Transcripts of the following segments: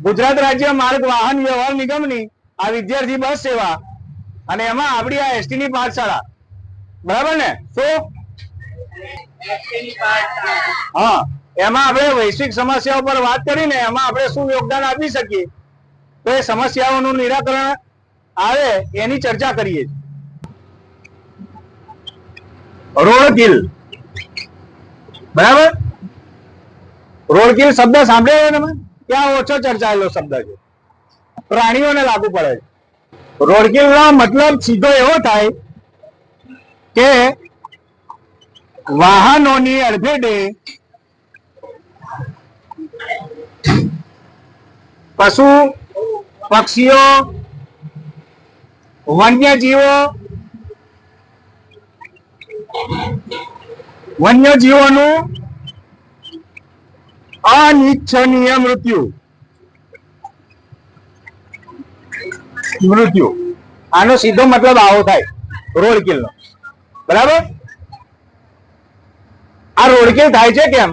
ગુજરાત રાજ્ય માર્ગ વાહન વ્યવહાર નિગમની આ વિદ્યાર્થી બસ સેવા અને એમાં આપણી આ એસટી ની પાઠશાળા, બરાબર ને? શું હા, એમાં આપણે વૈશ્વિક સમસ્યાઓ પર વાત કરીને એમાં આપણે શું યોગદાન આપી શકીએ, તો એ સમસ્યાઓનું નિરાકરણ આવે એની ચર્ચા કરીએ. રોડકીલ, બરાબર? રોડકીલ શબ્દ સાંભળ્યો તમે? ક્યાં ઓછો ચર્ચાયેલો શબ્દ છે, પ્રાણીઓને લાગુ પડે છે. રોડકીલ નો મતલબ સીધો એવો થાય કે વાહનોની અડફેટે પશુ પક્ષીઓ વન્યજીવોનું અનિચ્છનીય મૃત્યુ. આનો સીધો મતલબ આવો થાય રોડકીલ નો, બરાબર? આ રોડકીલ થાય છે કેમ?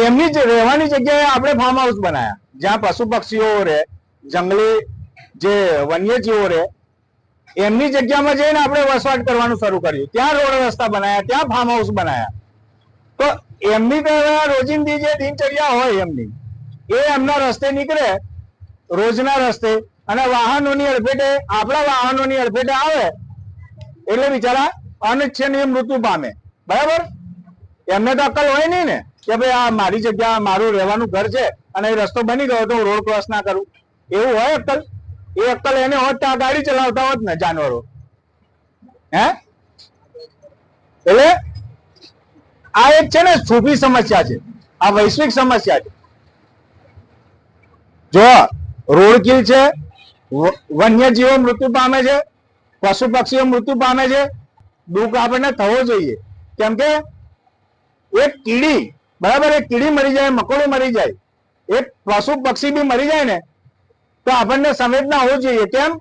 એમની જ રહેવાની જગ્યાએ આપણે ફાર્મ હાઉસ બનાયા, જ્યાં પશુ પક્ષીઓ રહે, જંગલી જે વન્યજીવો રહે, એમની જગ્યામાં જઈને આપણે વસવાટ કરવાનું શરૂ કર્યું. ત્યાં રોડ રસ્તા બનાયા, ત્યાં ફાર્મ હાઉસ બનાયા. તો એમની તો રોજિંદી જે દિનચર્યા હોય એમની, એ એમના રસ્તે નીકળે, રોજના રસ્તે, અને વાહનોની અડફેટે, આપણા વાહનોની અડફેટે આવે એટલે બિચારા અનિચ્છનીય મૃત્યુ પામે, બરાબર? એમને તો અક્કલ હોય નહીં ને કે ભાઈ આ મારી જગ્યા, મારું રહેવાનું ઘર છે અને એ રસ્તો બની ગયો તો હું રોડ ક્રોસ ના કરું. એવું હોય અક્કલ? એ અક્કલ એને હોત તો આ ગાડી ચલાવતા હોત ને જાનવરો, હે? એટલે આ એક છે ને છૂપી સમસ્યા છે, આ વૈશ્વિક સમસ્યા છે. જો રોડકીલ છે, વન્યજીવો મૃત્યુ પામે છે, પશુ પક્ષીઓ મૃત્યુ પામે છે, દુઃખ આપણને થવો જોઈએ. કેમ કે એક કીડી, બરાબર, એક કીડી મરી જાય, મકોડું મરી જાય, એક પશુ પક્ષી બી મરી જાય ને તો આપણને સંવેદના હોવી જોઈએ. કેમ?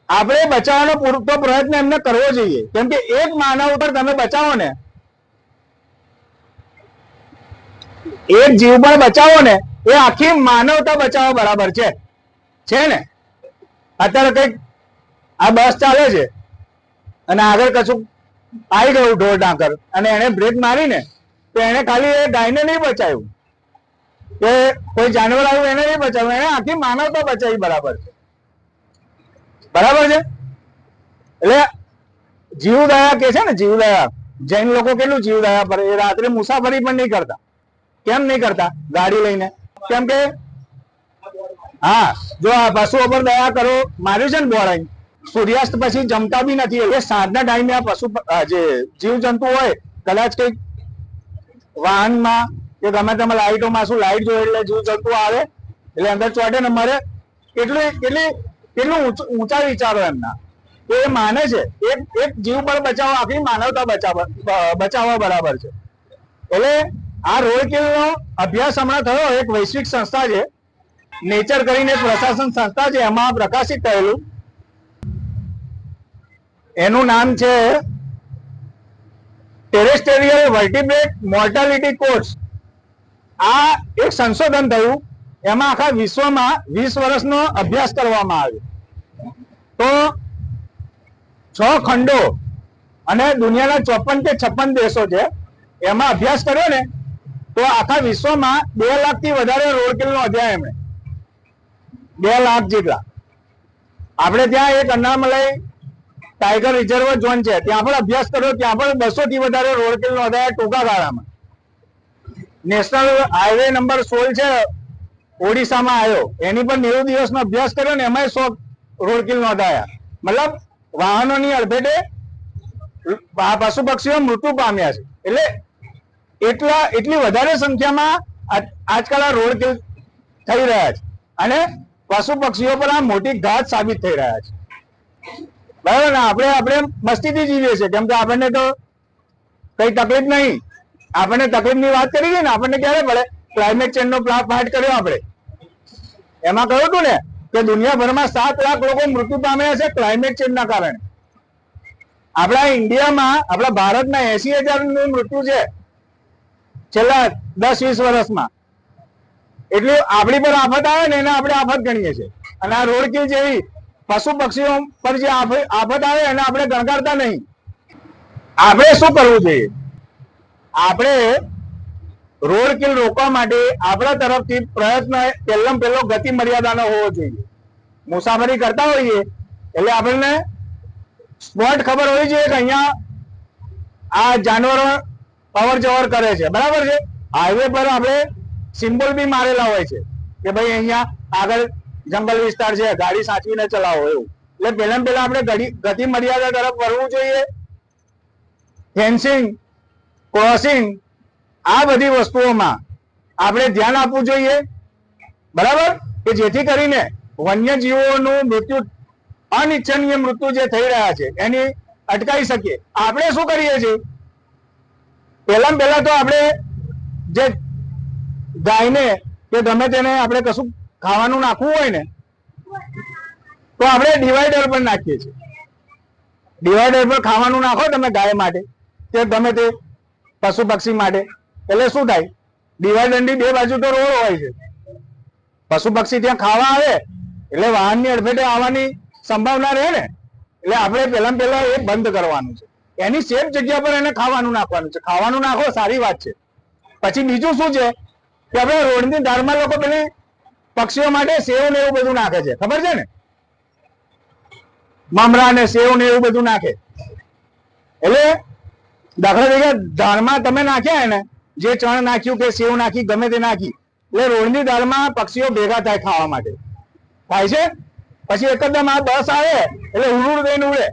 આપણે બચાવવાનો પૂરતો પ્રયત્ન એમને કરવો જોઈએ. કેમ કે એક માનવ ઉપર તમે બચાવો ને, એક જીવ પણ બચાવો ને, એ આખી માનવતા બચાવવા બરાબર છે ને? અત્યારે કઈક આ બસ ચાલે છે અને આગળ કશું આવી ગયું ઢોર ડાંકર અને એને બ્રેક મારીને તો એને ખાલી એ ગાયને નહીં બચાવ્યું કે કોઈ જાનવર આવ્યું એને નહીં બચાવ્યું, એને આખી માનવતા બચાવી બરાબર છે. બરાબર છે? એટલે જીવદયા કે છે ને, જીવદયા, જૈન લોકો કેટલું જીવદયા પર, એ રાત્રે મુસાફરી પણ નહીં કરતા. કેમ નહીં કરતા ગાડી લઈને? કેમ કે હા, જો આ પશુઓ પર દયા કરો, માર્યું છે ને બોરાઈ, સૂર્યાસ્ત પછી જમતા બી નથી. એટલે સાંજના ટાઈમે આ પશુ જે જીવજંતુ હોય, કદાચ કઈક વાહનમાં કે ગમે તેમાં લાઈટોમાં શું લાઈટ જોઈએ એટલે જીવજંતુ આવે એટલે અંદર ચોટે ને મરે. કેટલું ઊંચા વિચારો એમના, તો એ માને છે એક જીવ પર બચાવવા આખી માનવતા બચાવવા બરાબર છે. એટલે આ રોડકીલ નો અભ્યાસ હમણાં થયો, એક વૈશ્વિક સંસ્થા છે, નેચર કરીને પ્રશાસન સંસ્થા છે, એમાં પ્રકાશિત થયેલું. એનું નામ છે ટેરેસ્ટેરિયલ વર્ટિબ્રેટ મોર્ટાલિટી કોર્સ. આ એક સંશોધન થયું, એમાં આખા વિશ્વમાં 20 વર્ષનો અભ્યાસ કરવામાં આવ્યો. તો 6 ખંડો અને દુનિયાના 54 કે 56 દેશો છે, એમાં અભ્યાસ કર્યો ને તો આખા વિશ્વમાં 2 લાખથી વધારે રોડકીલ નો અધ્યાય, એમણે 2 લાખ જેટલા. આપણે ત્યાં એક અન્નામલઈ ટાઈગર રિઝર્વ ઝોન છે, ત્યાં પણ અભ્યાસ કર્યો, ત્યાં પણ 200 થી વધારે રોડકીલ નો અધ્યાય ટૂંકા ગાળામાં. નેશનલ હાઈવે નંબર 16 છે, ઓડિશામાં આવ્યો, એની પર 90 દિવસનો અભ્યાસ કર્યો ને એમાં 100 રોડકીલ નોંધાયા. મતલબ વાહનોની અડફેટે પશુ પક્ષીઓ મૃત્યુ પામ્યા છે. એટલે એટલી વધારે સંખ્યામાં આજકાલ આ રોડકીલ થઈ રહ્યા છે અને પશુ પક્ષીઓ પર આ મોટી ઘાત સાબિત થઈ રહ્યા છે. બરાબર ને? આપણે મસ્તીથી જીવીએ છીએ, કેમ કે આપણને તો કઈ તકલીફ નહીં. આપણને તકલીફની વાત કરી ને, આપણને ક્યારે પડે? ક્લાઇમેટ ચેન્જ નો પાઠ કર્યો આપણે, એમાં કહ્યું હતું ને કે દુનિયાભરમાં 7 લાખ લોકો મૃત્યુ પામ્યા છે ક્લાઇમેટ ચેન્જ ના કારણે. આપણા ઇન્ડિયામાં, આપણા ભારતમાં 80,000 નું મૃત્યુ છે છેલ્લા 10-20 વર્ષમાં. એટલે આપણી પર આફત આવે ને એને આપણે આફત ગણીએ છીએ. અને આ રોડ કિલ જેવી પશુ પક્ષીઓ પર જે આફત આવે એને આપણે ગણકારતા નહીં. આપણે શું કરવું જોઈએ? આપણે રોડ કિલ રોકવા માટે આપણા તરફથી પ્રયત્ન પહેલો ગતિ મર્યાદાનો હોવો જોઈએ. મુસાફરી કરતા હોઈએ એટલે આપણને સ્પોટ ખબર હોવી જોઈએ કે અહીંયા આ જાનવરો અવર જવર કરે છે, બરાબર છે. હાઈવે પર આપણે સિમ્બોલ બી મારેલા હોય છે કે ભાઈ અહીંયા આગળ જંગલ વિસ્તાર છે, ગાડી સાચવીને ચલાવો એવું. એટલે પહેલા આપણે ગતિ મર્યાદા તરફ વળવું જોઈએ. ફેન્સિંગ, ક્રોસિંગ, આ બધી વસ્તુઓમાં આપણે ધ્યાન આપવું જોઈએ, બરાબર, કે જેથી કરીને વન્યજીવોનું મૃત્યુ, અનિચ્છનીય મૃત્યુ જે થઈ રહ્યા છે એની અટકાવી શકીએ. આપણે શું કરીએ છીએ? પહેલા તો આપણે જે ગાયને કે ગમે તેને આપણે કશું ખાવાનું નાખવું હોય ને તો આપણે ડિવાઈડર પર નાખીએ છીએ. ડિવાઈડર પર ખાવાનું નાખો તમે ગાય માટે કે ગમે તે પશુ પક્ષી માટે, એટલે શું થાય? ડિવાઈડરની બે બાજુ તો રોડ હોય છે. પશુ પક્ષી ત્યાં ખાવા આવે એટલે વાહનની અડફેટે આવવાની સંભાવના રહે ને. એટલે આપણે પહેલા એ બંધ કરવાનું છે. એની સેફ જગ્યા પર એને ખાવાનું નાખવાનું છે. ખાવાનું નાખો, સારી વાત છે. પછી બીજું શું છે કે આપણે રોડની ધારમાં લોકો પેલી પક્ષીઓ માટે સેવ ને એવું બધું નાખે છે, ખબર છે ને? મમરા ને સેવ ને એવું બધું નાખે. એટલે દાખલા તરીકે ધારમાં તમે નાખ્યા ને, જે ચણ નાખ્યું કે સેવ નાખી, ગમે તે નાખી, એટલે રોડની ધારમાં પક્ષીઓ ભેગા થાય ખાવા માટે. થાય છે. પછી એકદમ આ બસ આવે એટલે ઉડ દઈને ઉડે,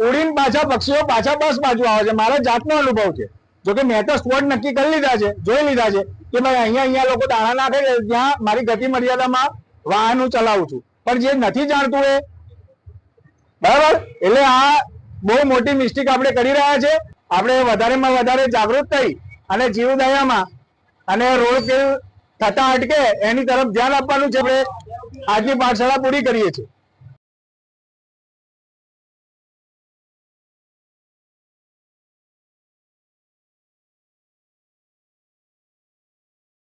ઉડીને પાછા પક્ષીઓ પાછા બસ બાજુ આવે છે. મારો જાતનો અનુભવ છે. જોકે મેં તો સ્પોટ નક્કી કરી લીધા છે, જોઈ લીધા છે કે ભાઈ અહીંયા લોકો દાણા નાખે છે, ત્યાં મારી ગતિ મર્યાદામાં વાહન હું ચલાવું છું. પણ જે નથી જાણતું એ, બરાબર, એટલે આ બહુ મોટી મિસ્ટેક આપણે કરી રહ્યા છે. આપણે વધારેમાં વધારે જાગૃત થઈ અને જીવદયામાં અને રોડ કિલ થતા અટકે એની તરફ ધ્યાન આપવાનું છે. આપણે આજની પાઠશાળા પૂરી કરીએ છીએ.